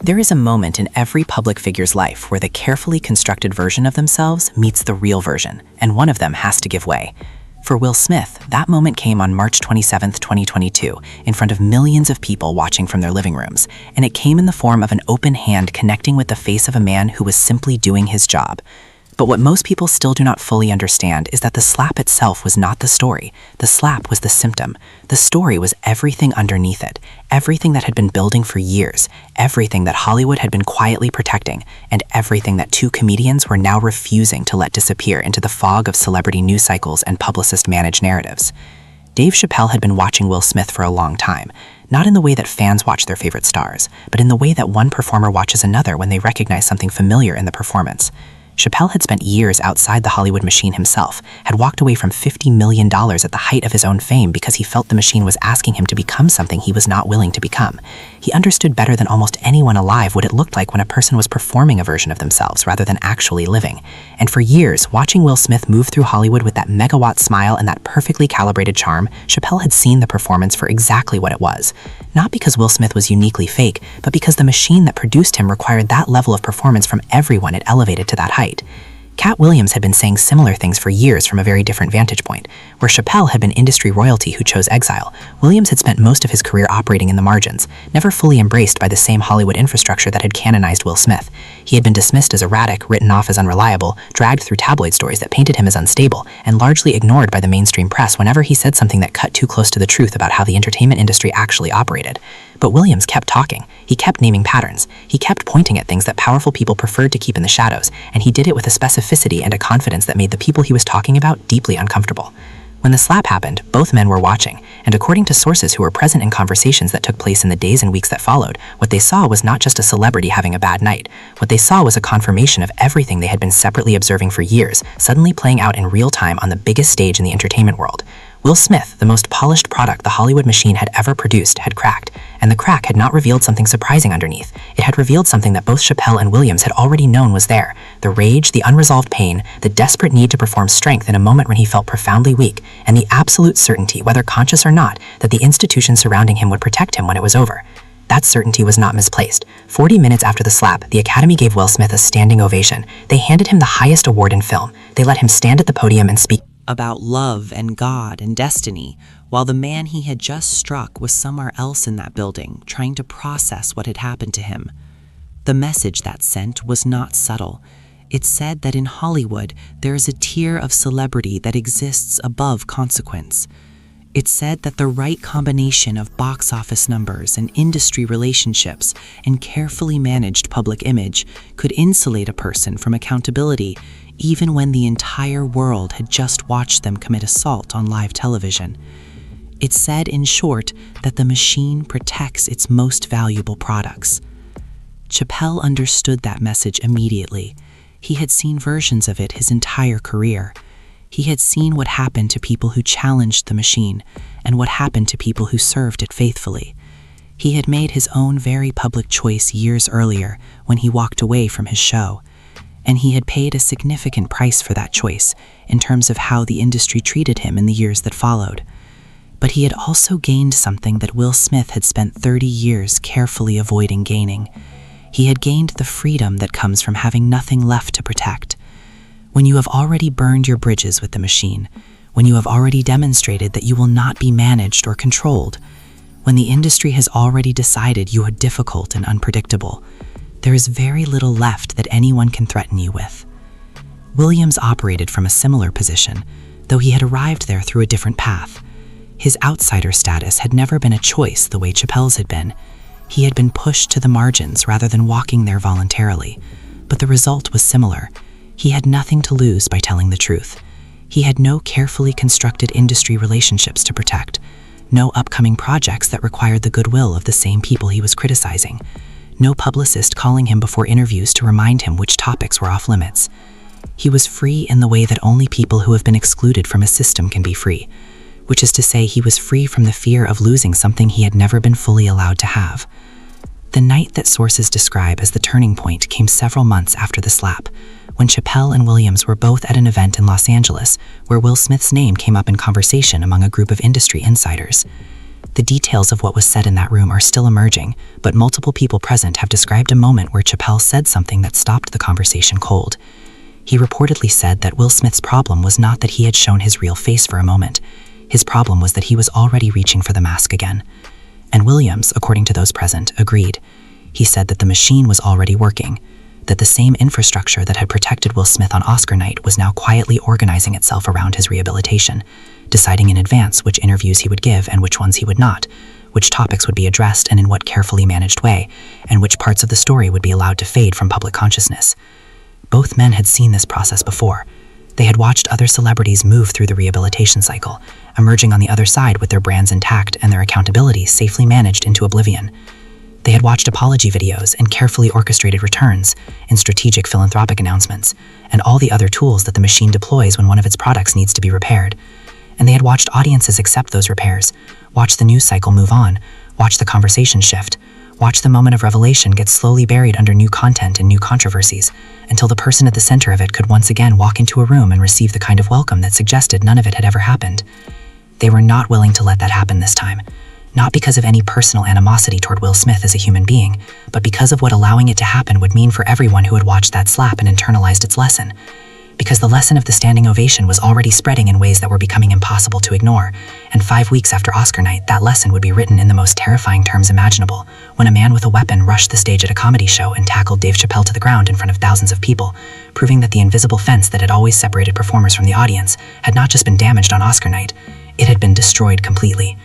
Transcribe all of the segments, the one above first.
There is a moment in every public figure's life where the carefully constructed version of themselves meets the real version, and one of them has to give way. For Will Smith, that moment came on March 27, 2022, in front of millions of people watching from their living rooms, and it came in the form of an open hand connecting with the face of a man who was simply doing his job. But what most people still do not fully understand is that the slap itself was not the story. The slap was the symptom. The story was everything underneath it, everything that had been building for years, everything that Hollywood had been quietly protecting, and everything that two comedians were now refusing to let disappear into the fog of celebrity news cycles and publicist-managed narratives. Dave Chappelle had been watching Will Smith for a long time, not in the way that fans watch their favorite stars, but in the way that one performer watches another when they recognize something familiar in the performance. Chappelle had spent years outside the Hollywood machine himself, had walked away from $50 million at the height of his own fame because he felt the machine was asking him to become something he was not willing to become. He understood better than almost anyone alive what it looked like when a person was performing a version of themselves rather than actually living. And for years, watching Will Smith move through Hollywood with that megawatt smile and that perfectly calibrated charm, Chappelle had seen the performance for exactly what it was. Not because Will Smith was uniquely fake, but because the machine that produced him required that level of performance from everyone it elevated to that height. Cat Williams had been saying similar things for years from a very different vantage point. Where Chappelle had been industry royalty who chose exile, Williams had spent most of his career operating in the margins, never fully embraced by the same Hollywood infrastructure that had canonized Will Smith. He had been dismissed as erratic, written off as unreliable, dragged through tabloid stories that painted him as unstable, and largely ignored by the mainstream press whenever he said something that cut too close to the truth about how the entertainment industry actually operated. But Williams kept talking. He kept naming patterns. He kept pointing at things that powerful people preferred to keep in the shadows, and he did it with a specificity and a confidence that made the people he was talking about deeply uncomfortable. When the slap happened, both men were watching, and according to sources who were present in conversations that took place in the days and weeks that followed, what they saw was not just a celebrity having a bad night. What they saw was a confirmation of everything they had been separately observing for years, suddenly playing out in real time on the biggest stage in the entertainment world. Will Smith, the most polished product the Hollywood machine had ever produced, had cracked, and the crack had not revealed something surprising underneath. It had revealed something that both Chappelle and Williams had already known was there: the rage, the unresolved pain, the desperate need to perform strength in a moment when he felt profoundly weak, and the absolute certainty, whether conscious or not, that the institution surrounding him would protect him when it was over. That certainty was not misplaced. 40 minutes after the slap, the Academy gave Will Smith a standing ovation. They handed him the highest award in film. They let him stand at the podium and speak about love and God and destiny, while the man he had just struck was somewhere else in that building, trying to process what had happened to him. The message that sent was not subtle. It said that in Hollywood, there is a tier of celebrity that exists above consequence. It said that the right combination of box office numbers and industry relationships and carefully managed public image could insulate a person from accountability even when the entire world had just watched them commit assault on live television. It said, in short, that the machine protects its most valuable products. Chappelle understood that message immediately. He had seen versions of it his entire career. He had seen what happened to people who challenged the machine and what happened to people who served it faithfully. He had made his own very public choice years earlier when he walked away from his show. And he had paid a significant price for that choice in terms of how the industry treated him in the years that followed. But he had also gained something that Will Smith had spent 30 years carefully avoiding gaining. He had gained the freedom that comes from having nothing left to protect. When you have already burned your bridges with the machine, when you have already demonstrated that you will not be managed or controlled, when the industry has already decided you are difficult and unpredictable, there is very little left that anyone can threaten you with. Williams operated from a similar position, though he had arrived there through a different path. His outsider status had never been a choice the way Chappelle's had been. He had been pushed to the margins rather than walking there voluntarily, but the result was similar. He had nothing to lose by telling the truth. He had no carefully constructed industry relationships to protect, no upcoming projects that required the goodwill of the same people he was criticizing, no publicist calling him before interviews to remind him which topics were off limits. He was free in the way that only people who have been excluded from a system can be free, which is to say he was free from the fear of losing something he had never been fully allowed to have. The night that sources describe as the turning point came several months after the slap, when Chappelle and Williams were both at an event in Los Angeles where Will Smith's name came up in conversation among a group of industry insiders. The details of what was said in that room are still emerging, but multiple people present have described a moment where Chappelle said something that stopped the conversation cold. He reportedly said that Will Smith's problem was not that he had shown his real face for a moment. His problem was that he was already reaching for the mask again. And Williams, according to those present, agreed. He said that the machine was already working, that the same infrastructure that had protected Will Smith on Oscar night was now quietly organizing itself around his rehabilitation, deciding in advance which interviews he would give and which ones he would not, which topics would be addressed and in what carefully managed way, and which parts of the story would be allowed to fade from public consciousness. Both men had seen this process before. They had watched other celebrities move through the rehabilitation cycle, emerging on the other side with their brands intact and their accountability safely managed into oblivion. They had watched apology videos and carefully orchestrated returns, and strategic philanthropic announcements, and all the other tools that the machine deploys when one of its products needs to be repaired. And they had watched audiences accept those repairs, watch the news cycle move on, watch the conversation shift, watch the moment of revelation get slowly buried under new content and new controversies, until the person at the center of it could once again walk into a room and receive the kind of welcome that suggested none of it had ever happened. They were not willing to let that happen this time. Not because of any personal animosity toward Will Smith as a human being, but because of what allowing it to happen would mean for everyone who had watched that slap and internalized its lesson. Because the lesson of the standing ovation was already spreading in ways that were becoming impossible to ignore, and 5 weeks after Oscar night, that lesson would be written in the most terrifying terms imaginable, when a man with a weapon rushed the stage at a comedy show and tackled Dave Chappelle to the ground in front of thousands of people, proving that the invisible fence that had always separated performers from the audience had not just been damaged on Oscar night, it had been destroyed completely.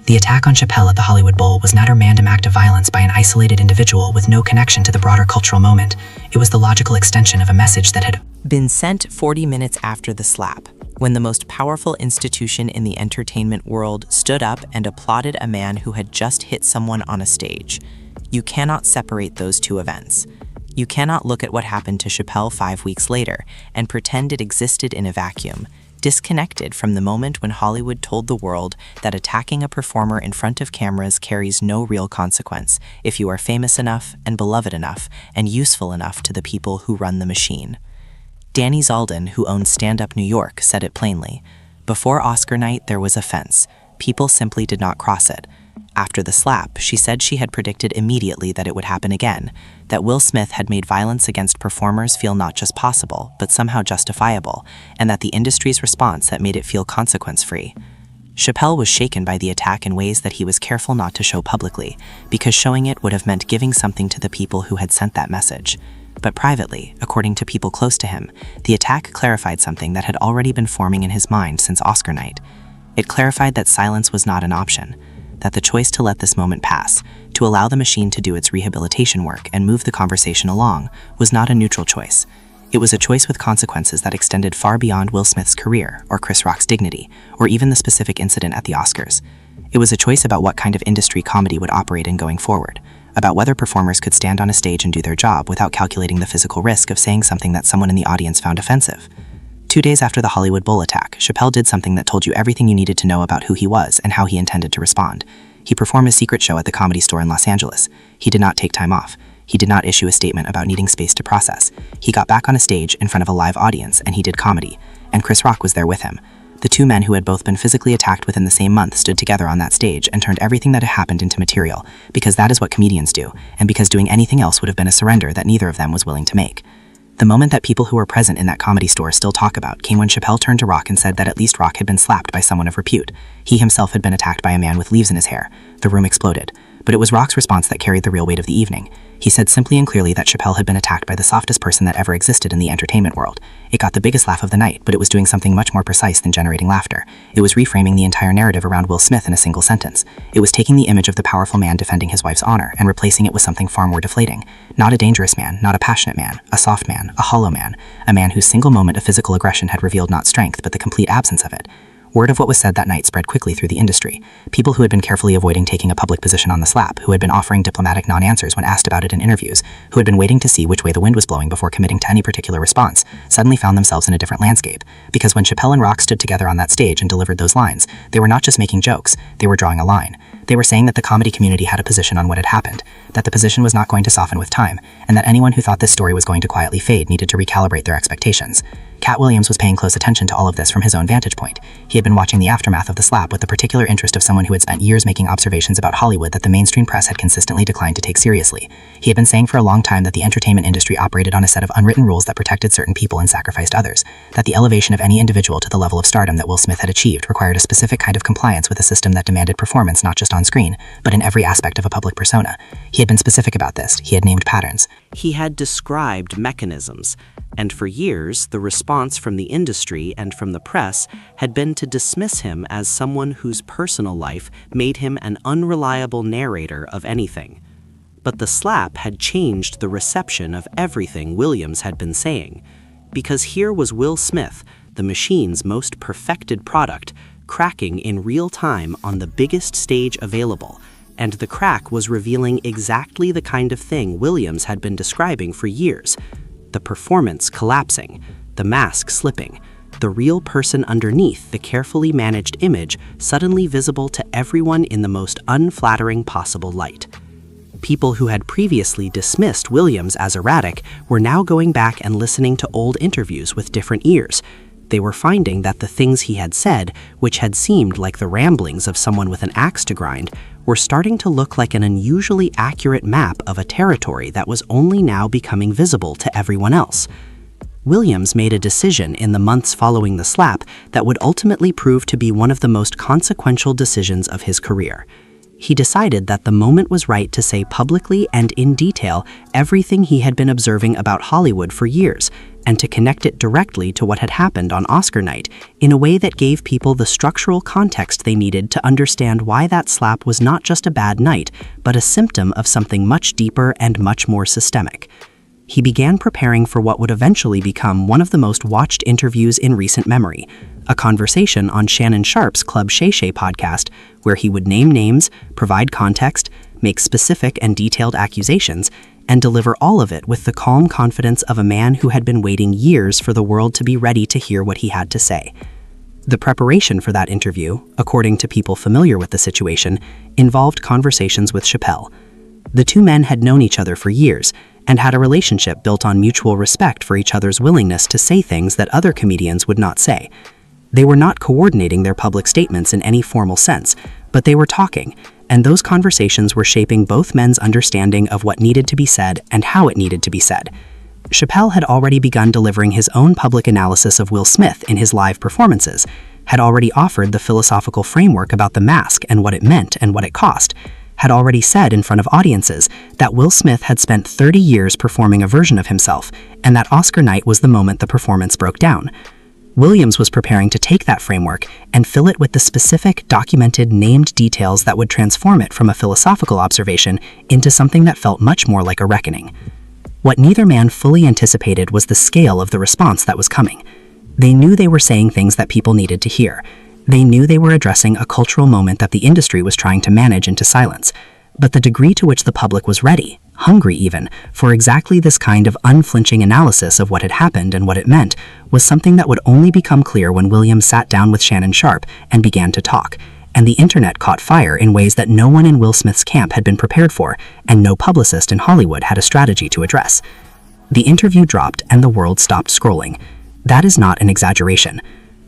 The attack on Chappelle at the Hollywood Bowl was not a random act of violence by an isolated individual with no connection to the broader cultural moment. It was the logical extension of a message that had been sent 40 minutes after the slap, when the most powerful institution in the entertainment world stood up and applauded a man who had just hit someone on a stage. You cannot separate those two events. You cannot look at what happened to Chappelle 5 weeks later and pretend it existed in a vacuum, disconnected from the moment when Hollywood told the world that attacking a performer in front of cameras carries no real consequence if you are famous enough and beloved enough and useful enough to the people who run the machine. Danny Zalden, who owns Stand Up New York, said it plainly. Before Oscar night, there was a fence. People simply did not cross it. After the slap, she said she had predicted immediately that it would happen again, that Will Smith had made violence against performers feel not just possible, but somehow justifiable, and that the industry's response had made it feel consequence-free. Chappelle was shaken by the attack in ways that he was careful not to show publicly, because showing it would have meant giving something to the people who had sent that message. But privately, according to people close to him, the attack clarified something that had already been forming in his mind since Oscar night. It clarified that silence was not an option, that the choice to let this moment pass, to allow the machine to do its rehabilitation work and move the conversation along, was not a neutral choice. It was a choice with consequences that extended far beyond Will Smith's career, or Chris Rock's dignity, or even the specific incident at the Oscars. It was a choice about what kind of industry comedy would operate in going forward, about whether performers could stand on a stage and do their job without calculating the physical risk of saying something that someone in the audience found offensive. 2 days after the Hollywood Bowl attack, Chappelle did something that told you everything you needed to know about who he was and how he intended to respond. He performed a secret show at the Comedy Store in Los Angeles. He did not take time off. He did not issue a statement about needing space to process. He got back on a stage in front of a live audience and he did comedy, and Chris Rock was there with him. The two men who had both been physically attacked within the same month stood together on that stage and turned everything that had happened into material, because that is what comedians do, and because doing anything else would have been a surrender that neither of them was willing to make. The moment that people who were present in that Comedy Store still talk about came when Chappelle turned to Rock and said that at least Rock had been slapped by someone of repute. He himself had been attacked by a man with leaves in his hair. The room exploded. But it was Rock's response that carried the real weight of the evening. He said simply and clearly that Chappelle had been attacked by the softest person that ever existed in the entertainment world. It got the biggest laugh of the night, but it was doing something much more precise than generating laughter. It was reframing the entire narrative around Will Smith in a single sentence. It was taking the image of the powerful man defending his wife's honor and replacing it with something far more deflating. Not a dangerous man, not a passionate man, a soft man, a hollow man, a man whose single moment of physical aggression had revealed not strength but the complete absence of it. Word of what was said that night spread quickly through the industry. People who had been carefully avoiding taking a public position on the slap, who had been offering diplomatic non-answers when asked about it in interviews, who had been waiting to see which way the wind was blowing before committing to any particular response, suddenly found themselves in a different landscape. Because when Chappelle and Rock stood together on that stage and delivered those lines, they were not just making jokes, they were drawing a line. They were saying that the comedy community had a position on what had happened, that the position was not going to soften with time, and that anyone who thought this story was going to quietly fade needed to recalibrate their expectations. Cat Williams was paying close attention to all of this from his own vantage point. He had been watching the aftermath of the slap with the particular interest of someone who had spent years making observations about Hollywood that the mainstream press had consistently declined to take seriously. He had been saying for a long time that the entertainment industry operated on a set of unwritten rules that protected certain people and sacrificed others, that the elevation of any individual to the level of stardom that Will Smith had achieved required a specific kind of compliance with a system that demanded performance not just on screen, but in every aspect of a public persona. He had been specific about this. He had named patterns. He had described mechanisms, and for years, the response from the industry and from the press had been to dismiss him as someone whose personal life made him an unreliable narrator of anything. But the slap had changed the reception of everything Williams had been saying, because here was Will Smith, the machine's most perfected product, cracking in real time on the biggest stage available, and the crack was revealing exactly the kind of thing Williams had been describing for years: the performance collapsing, the mask slipping, the real person underneath the carefully managed image suddenly visible to everyone in the most unflattering possible light. People who had previously dismissed Williams as erratic were now going back and listening to old interviews with different ears. They were finding that the things he had said, which had seemed like the ramblings of someone with an axe to grind, were starting to look like an unusually accurate map of a territory that was only now becoming visible to everyone else. Williams made a decision in the months following the slap that would ultimately prove to be one of the most consequential decisions of his career. He decided that the moment was right to say publicly and in detail everything he had been observing about Hollywood for years, and to connect it directly to what had happened on Oscar night in a way that gave people the structural context they needed to understand why that slap was not just a bad night, but a symptom of something much deeper and much more systemic. He began preparing for what would eventually become one of the most watched interviews in recent memory, a conversation on Shannon Sharpe's Club Shay Shay podcast, where he would name names, provide context, make specific and detailed accusations, and deliver all of it with the calm confidence of a man who had been waiting years for the world to be ready to hear what he had to say. The preparation for that interview, according to people familiar with the situation, involved conversations with Chappelle. The two men had known each other for years and had a relationship built on mutual respect for each other's willingness to say things that other comedians would not say. They were not coordinating their public statements in any formal sense, but they were talking, and those conversations were shaping both men's understanding of what needed to be said and how it needed to be said. Chappelle had already begun delivering his own public analysis of Will Smith in his live performances, had already offered the philosophical framework about the mask and what it meant and what it cost, had already said in front of audiences that Will Smith had spent 30 years performing a version of himself, and that Oscar night was the moment the performance broke down. Williams was preparing to take that framework and fill it with the specific, documented, named details that would transform it from a philosophical observation into something that felt much more like a reckoning. What neither man fully anticipated was the scale of the response that was coming. They knew they were saying things that people needed to hear. They knew they were addressing a cultural moment that the industry was trying to manage into silence. But the degree to which the public was ready, hungry even, for exactly this kind of unflinching analysis of what had happened and what it meant was something that would only become clear when Williams sat down with Shannon Sharpe and began to talk, and the internet caught fire in ways that no one in Will Smith's camp had been prepared for, and no publicist in Hollywood had a strategy to address. The interview dropped and the world stopped scrolling. That is not an exaggeration.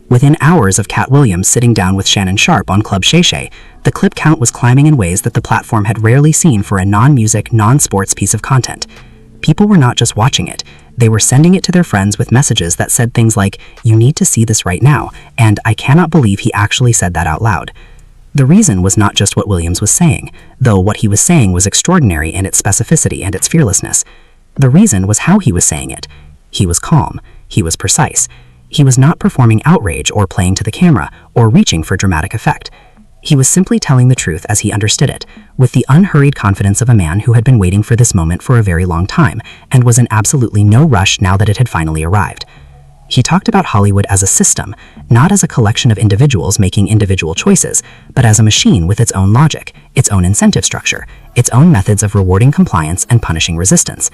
Within hours of Cat Williams sitting down with Shannon Sharpe on Club Shay Shay, the clip count was climbing in ways that the platform had rarely seen for a non-music, non-sports piece of content. People were not just watching it, they were sending it to their friends with messages that said things like, "You need to see this right now," and "I cannot believe he actually said that out loud." The reason was not just what Williams was saying, though what he was saying was extraordinary in its specificity and its fearlessness. The reason was how he was saying it. He was calm. He was precise. He was not performing outrage or playing to the camera or reaching for dramatic effect. He was simply telling the truth as he understood it, with the unhurried confidence of a man who had been waiting for this moment for a very long time and was in absolutely no rush now that it had finally arrived. He talked about Hollywood as a system, not as a collection of individuals making individual choices, but as a machine with its own logic, its own incentive structure, its own methods of rewarding compliance and punishing resistance.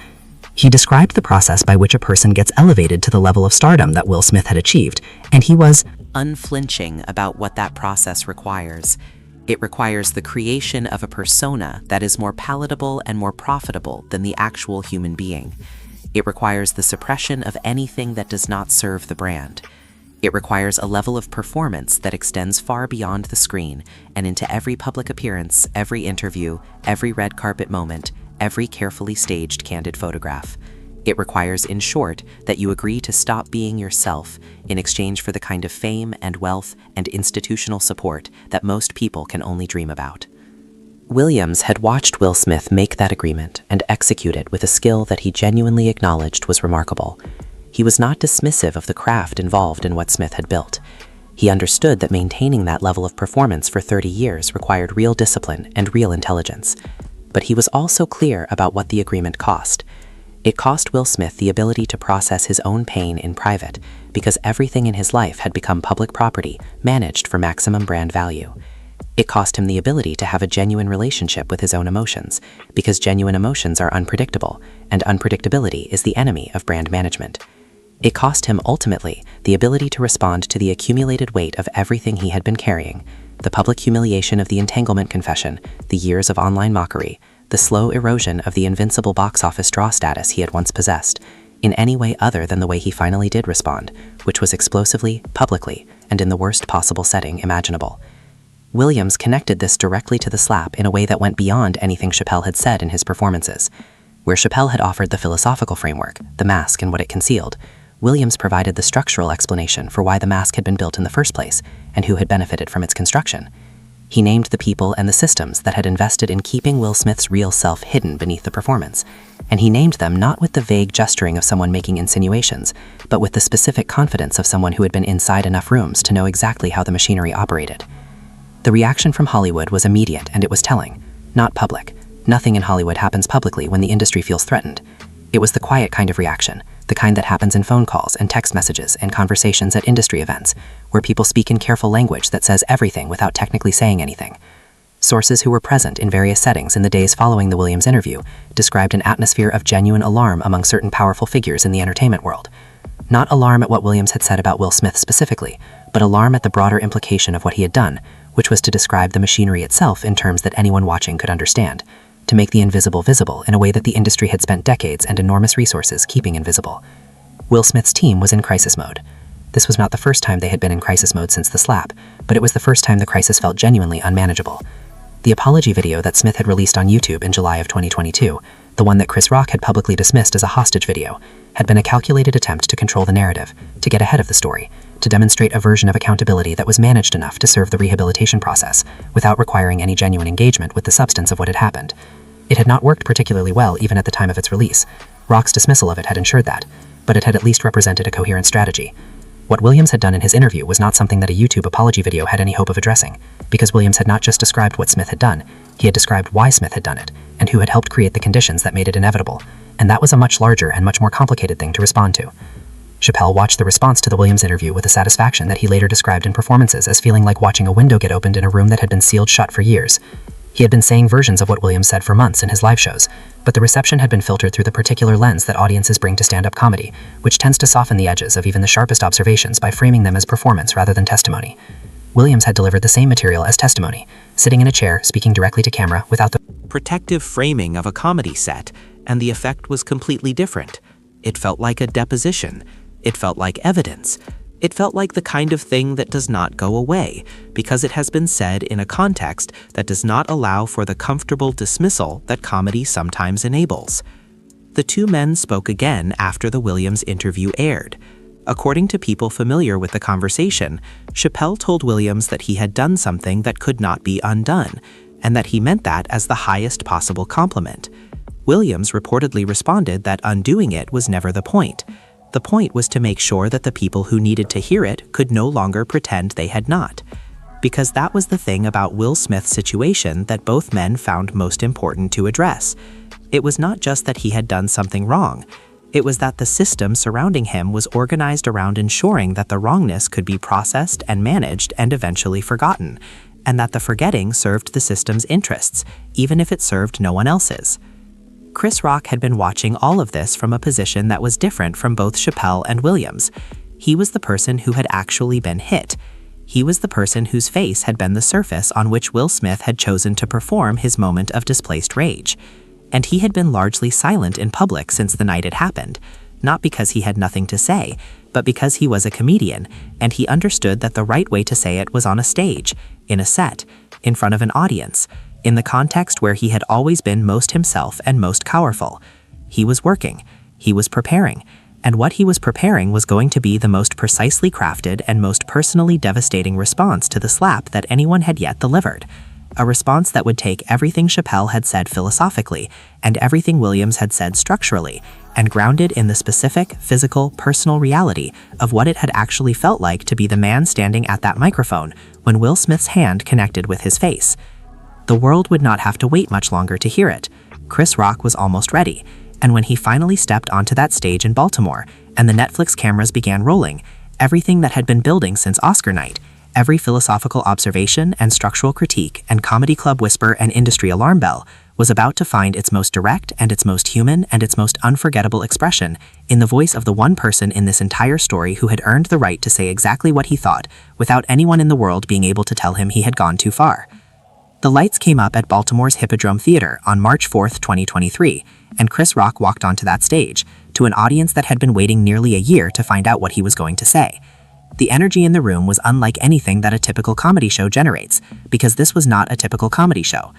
He described the process by which a person gets elevated to the level of stardom that Will Smith had achieved, and he was unflinching about what that process requires. It requires the creation of a persona that is more palatable and more profitable than the actual human being. It requires the suppression of anything that does not serve the brand. It requires a level of performance that extends far beyond the screen and into every public appearance, every interview, every red carpet moment, every carefully staged candid photograph. It requires, in short, that you agree to stop being yourself in exchange for the kind of fame and wealth and institutional support that most people can only dream about. Williams had watched Will Smith make that agreement and execute it with a skill that he genuinely acknowledged was remarkable. He was not dismissive of the craft involved in what Smith had built. He understood that maintaining that level of performance for 30 years required real discipline and real intelligence. But he was also clear about what the agreement cost. It cost Will Smith the ability to process his own pain in private, because everything in his life had become public property, managed for maximum brand value. It cost him the ability to have a genuine relationship with his own emotions, because genuine emotions are unpredictable, and unpredictability is the enemy of brand management. It cost him, ultimately, the ability to respond to the accumulated weight of everything he had been carrying: the public humiliation of the Entanglement confession, the years of online mockery, the slow erosion of the invincible box office draw status he had once possessed, in any way other than the way he finally did respond, which was explosively, publicly, and in the worst possible setting imaginable. Williams connected this directly to the slap in a way that went beyond anything Chappelle had said in his performances. Where Chappelle had offered the philosophical framework, the mask and what it concealed, Williams provided the structural explanation for why the mask had been built in the first place and who had benefited from its construction. He named the people and the systems that had invested in keeping Will Smith's real self hidden beneath the performance, and he named them not with the vague gesturing of someone making insinuations, but with the specific confidence of someone who had been inside enough rooms to know exactly how the machinery operated. The reaction from Hollywood was immediate, and it was telling, not public. Nothing in Hollywood happens publicly when the industry feels threatened. It was the quiet kind of reaction, the kind that happens in phone calls and text messages and conversations at industry events, where people speak in careful language that says everything without technically saying anything. Sources who were present in various settings in the days following the Williams interview described an atmosphere of genuine alarm among certain powerful figures in the entertainment world. Not alarm at what Williams had said about Will Smith specifically, but alarm at the broader implication of what he had done, which was to describe the machinery itself in terms that anyone watching could understand, to make the invisible visible in a way that the industry had spent decades and enormous resources keeping invisible. Will Smith's team was in crisis mode. This was not the first time they had been in crisis mode since the slap, but it was the first time the crisis felt genuinely unmanageable. The apology video that Smith had released on YouTube in July of 2022, the one that Chris Rock had publicly dismissed as a hostage video, had been a calculated attempt to control the narrative, to get ahead of the story, to demonstrate a version of accountability that was managed enough to serve the rehabilitation process, without requiring any genuine engagement with the substance of what had happened. It had not worked particularly well even at the time of its release. Rock's dismissal of it had ensured that, but it had at least represented a coherent strategy. What Williams had done in his interview was not something that a YouTube apology video had any hope of addressing, because Williams had not just described what Smith had done, he had described why Smith had done it, and who had helped create the conditions that made it inevitable, and that was a much larger and much more complicated thing to respond to. Chappelle watched the response to the Williams interview with a satisfaction that he later described in performances as feeling like watching a window get opened in a room that had been sealed shut for years. He had been saying versions of what Williams said for months in his live shows, but the reception had been filtered through the particular lens that audiences bring to stand-up comedy, which tends to soften the edges of even the sharpest observations by framing them as performance rather than testimony. Williams had delivered the same material as testimony, sitting in a chair, speaking directly to camera without the protective framing of a comedy set, and the effect was completely different. It felt like a deposition. It felt like evidence. It felt like the kind of thing that does not go away, because it has been said in a context that does not allow for the comfortable dismissal that comedy sometimes enables. The two men spoke again after the Williams interview aired. According to people familiar with the conversation, Chappelle told Williams that he had done something that could not be undone, and that he meant that as the highest possible compliment. Williams reportedly responded that undoing it was never the point. The point was to make sure that the people who needed to hear it could no longer pretend they had not. Because that was the thing about Will Smith's situation that both men found most important to address. It was not just that he had done something wrong. It was that the system surrounding him was organized around ensuring that the wrongness could be processed and managed and eventually forgotten, and that the forgetting served the system's interests, even if it served no one else's. Chris Rock had been watching all of this from a position that was different from both Chappelle and Williams. He was the person who had actually been hit. He was the person whose face had been the surface on which Will Smith had chosen to perform his moment of displaced rage. And he had been largely silent in public since the night it happened, not because he had nothing to say, but because he was a comedian, and he understood that the right way to say it was on a stage, in a set, in front of an audience, in the context where he had always been most himself and most powerful. He was working, he was preparing, and what he was preparing was going to be the most precisely crafted and most personally devastating response to the slap that anyone had yet delivered. A response that would take everything Chappelle had said philosophically and everything Williams had said structurally, and grounded in the specific, physical, personal reality of what it had actually felt like to be the man standing at that microphone when Will Smith's hand connected with his face. The world would not have to wait much longer to hear it. Chris Rock was almost ready, and when he finally stepped onto that stage in Baltimore and the Netflix cameras began rolling, everything that had been building since Oscar night, every philosophical observation and structural critique and comedy club whisper and industry alarm bell, was about to find its most direct and its most human and its most unforgettable expression in the voice of the one person in this entire story who had earned the right to say exactly what he thought without anyone in the world being able to tell him he had gone too far. The lights came up at Baltimore's Hippodrome Theater on March 4, 2023, and Chris Rock walked onto that stage, to an audience that had been waiting nearly a year to find out what he was going to say. The energy in the room was unlike anything that a typical comedy show generates, because this was not a typical comedy show.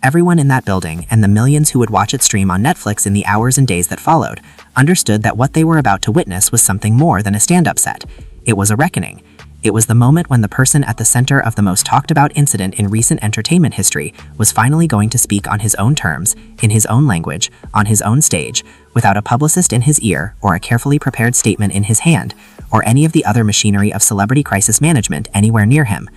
Everyone in that building, and the millions who would watch it stream on Netflix in the hours and days that followed, understood that what they were about to witness was something more than a stand-up set. It was a reckoning. It was the moment when the person at the center of the most talked-about incident in recent entertainment history was finally going to speak on his own terms, in his own language, on his own stage, without a publicist in his ear or a carefully prepared statement in his hand, or any of the other machinery of celebrity crisis management anywhere near him.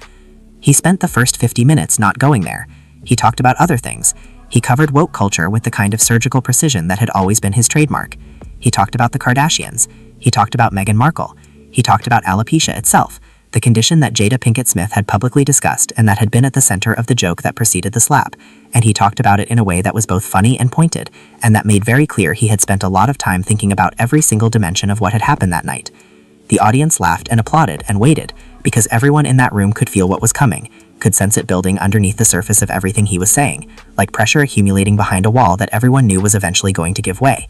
He spent the first 50 minutes not going there. He talked about other things. He covered woke culture with the kind of surgical precision that had always been his trademark. He talked about the Kardashians. He talked about Meghan Markle. He talked about alopecia itself, the condition that Jada Pinkett Smith had publicly discussed and that had been at the center of the joke that preceded the slap, and he talked about it in a way that was both funny and pointed, and that made very clear he had spent a lot of time thinking about every single dimension of what had happened that night. The audience laughed and applauded and waited, because everyone in that room could feel what was coming, could sense it building underneath the surface of everything he was saying, like pressure accumulating behind a wall that everyone knew was eventually going to give way.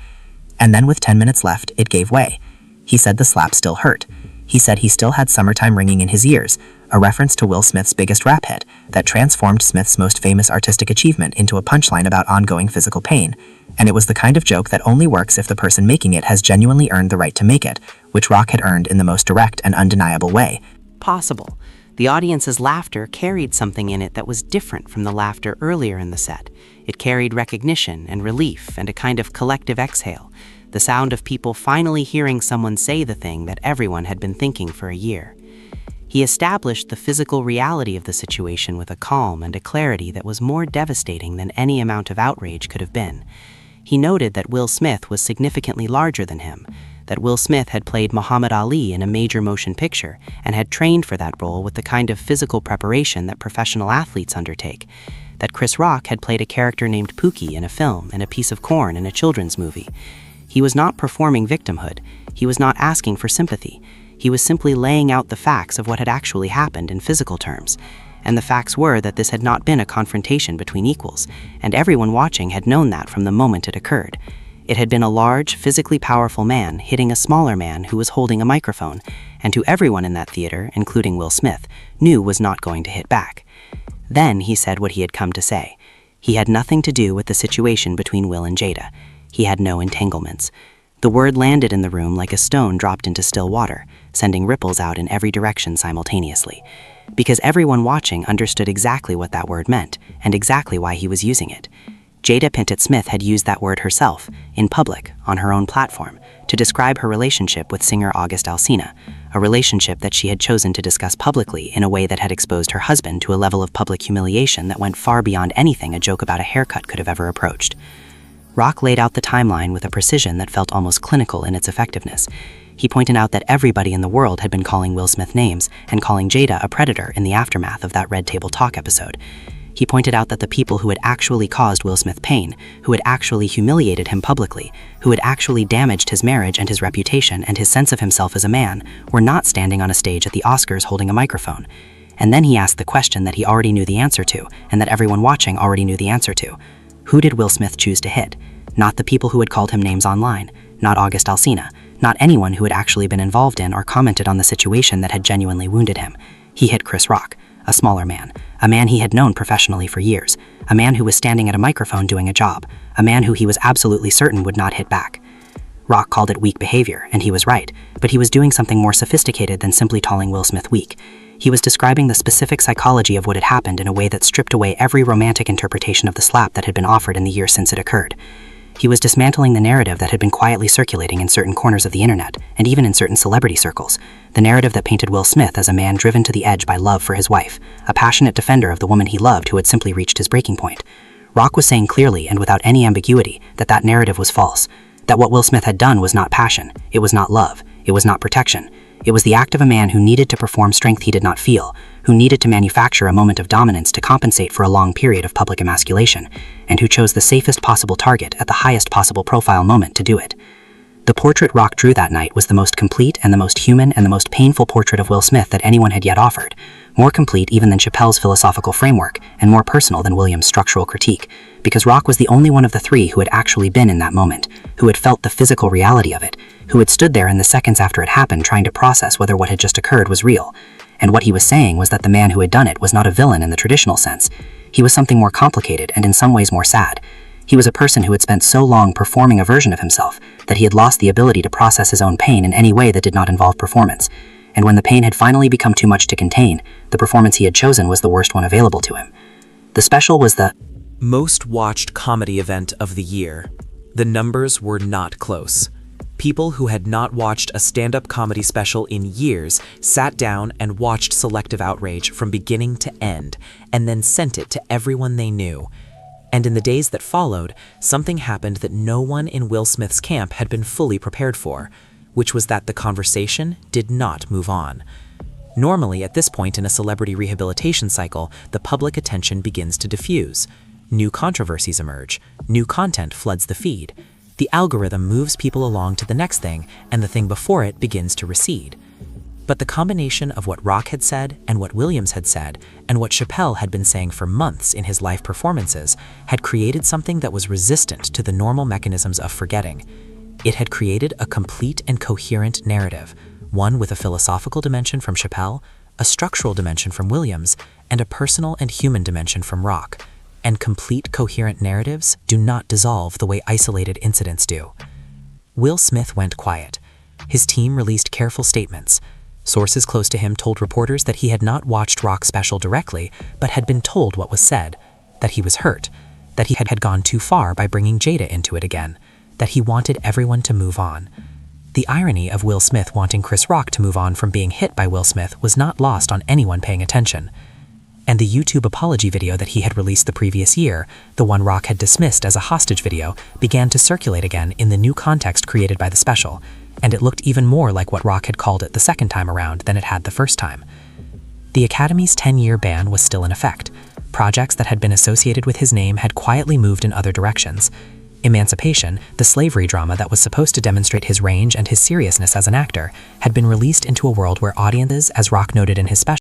And then with 10 minutes left, it gave way. He said the slap still hurt. He said he still had "Summertime" ringing in his ears, a reference to Will Smith's biggest rap hit that transformed Smith's most famous artistic achievement into a punchline about ongoing physical pain, and it was the kind of joke that only works if the person making it has genuinely earned the right to make it, which Rock had earned in the most direct and undeniable way possible. The audience's laughter carried something in it that was different from the laughter earlier in the set. It carried recognition and relief and a kind of collective exhale, the sound of people finally hearing someone say the thing that everyone had been thinking for a year. He established the physical reality of the situation with a calm and a clarity that was more devastating than any amount of outrage could have been. He noted that Will Smith was significantly larger than him, that Will Smith had played Muhammad Ali in a major motion picture and had trained for that role with the kind of physical preparation that professional athletes undertake, that Chris Rock had played a character named Pookie in a film and a piece of corn in a children's movie. He was not performing victimhood. He was not asking for sympathy. He was simply laying out the facts of what had actually happened in physical terms. And the facts were that this had not been a confrontation between equals, and everyone watching had known that from the moment it occurred. It had been a large, physically powerful man hitting a smaller man who was holding a microphone, and who everyone in that theater, including Will Smith, knew was not going to hit back. Then he said what he had come to say. He had nothing to do with the situation between Will and Jada. He had no entanglements. The word landed in the room like a stone dropped into still water, sending ripples out in every direction simultaneously. Because everyone watching understood exactly what that word meant, and exactly why he was using it. Jada Pinkett Smith had used that word herself, in public, on her own platform, to describe her relationship with singer August Alsina, a relationship that she had chosen to discuss publicly in a way that had exposed her husband to a level of public humiliation that went far beyond anything a joke about a haircut could have ever approached. Rock laid out the timeline with a precision that felt almost clinical in its effectiveness. He pointed out that everybody in the world had been calling Will Smith names and calling Jada a predator in the aftermath of that Red Table Talk episode. He pointed out that the people who had actually caused Will Smith pain, who had actually humiliated him publicly, who had actually damaged his marriage and his reputation and his sense of himself as a man, were not standing on a stage at the Oscars holding a microphone. And then he asked the question that he already knew the answer to, and that everyone watching already knew the answer to. Who did Will Smith choose to hit? Not the people who had called him names online, not August Alsina, not anyone who had actually been involved in or commented on the situation that had genuinely wounded him. He hit Chris Rock, a smaller man, a man he had known professionally for years, a man who was standing at a microphone doing a job, a man who he was absolutely certain would not hit back. Rock called it weak behavior, and he was right, but he was doing something more sophisticated than simply calling Will Smith weak. He was describing the specific psychology of what had happened in a way that stripped away every romantic interpretation of the slap that had been offered in the years since it occurred. He was dismantling the narrative that had been quietly circulating in certain corners of the internet, and even in certain celebrity circles, the narrative that painted Will Smith as a man driven to the edge by love for his wife, a passionate defender of the woman he loved who had simply reached his breaking point. Rock was saying clearly and without any ambiguity that that narrative was false, that what Will Smith had done was not passion, it was not love, it was not protection. It was the act of a man who needed to perform strength he did not feel, who needed to manufacture a moment of dominance to compensate for a long period of public emasculation, and who chose the safest possible target at the highest possible profile moment to do it. The portrait Rock drew that night was the most complete and the most human and the most painful portrait of Will Smith that anyone had yet offered, more complete even than Chappelle's philosophical framework, and more personal than Williams' structural critique, because Rock was the only one of the three who had actually been in that moment, who had felt the physical reality of it, who had stood there in the seconds after it happened trying to process whether what had just occurred was real. And what he was saying was that the man who had done it was not a villain in the traditional sense. He was something more complicated and in some ways more sad. He was a person who had spent so long performing a version of himself that he had lost the ability to process his own pain in any way that did not involve performance. And when the pain had finally become too much to contain, the performance he had chosen was the worst one available to him. The special was the most watched comedy event of the year. The numbers were not close. People who had not watched a stand-up comedy special in years sat down and watched Selective Outrage from beginning to end, and then sent it to everyone they knew. And in the days that followed, something happened that no one in Will Smith's camp had been fully prepared for, which was that the conversation did not move on. Normally, at this point in a celebrity rehabilitation cycle, the public attention begins to diffuse. New controversies emerge, new content floods the feed. The algorithm moves people along to the next thing, and the thing before it begins to recede. But the combination of what Rock had said, and what Williams had said, and what Chappelle had been saying for months in his live performances, had created something that was resistant to the normal mechanisms of forgetting. It had created a complete and coherent narrative, one with a philosophical dimension from Chappelle, a structural dimension from Williams, and a personal and human dimension from Rock. And complete, coherent narratives do not dissolve the way isolated incidents do. Will Smith went quiet. His team released careful statements. Sources close to him told reporters that he had not watched Rock's special directly, but had been told what was said, that he was hurt, that he had gone too far by bringing Jada into it again, that he wanted everyone to move on. The irony of Will Smith wanting Chris Rock to move on from being hit by Will Smith was not lost on anyone paying attention. And the YouTube apology video that he had released the previous year, the one Rock had dismissed as a hostage video, began to circulate again in the new context created by the special, and it looked even more like what Rock had called it the second time around than it had the first time. The Academy's 10-year ban was still in effect. Projects that had been associated with his name had quietly moved in other directions. Emancipation, the slavery drama that was supposed to demonstrate his range and his seriousness as an actor, had been released into a world where audiences, as Rock noted in his special,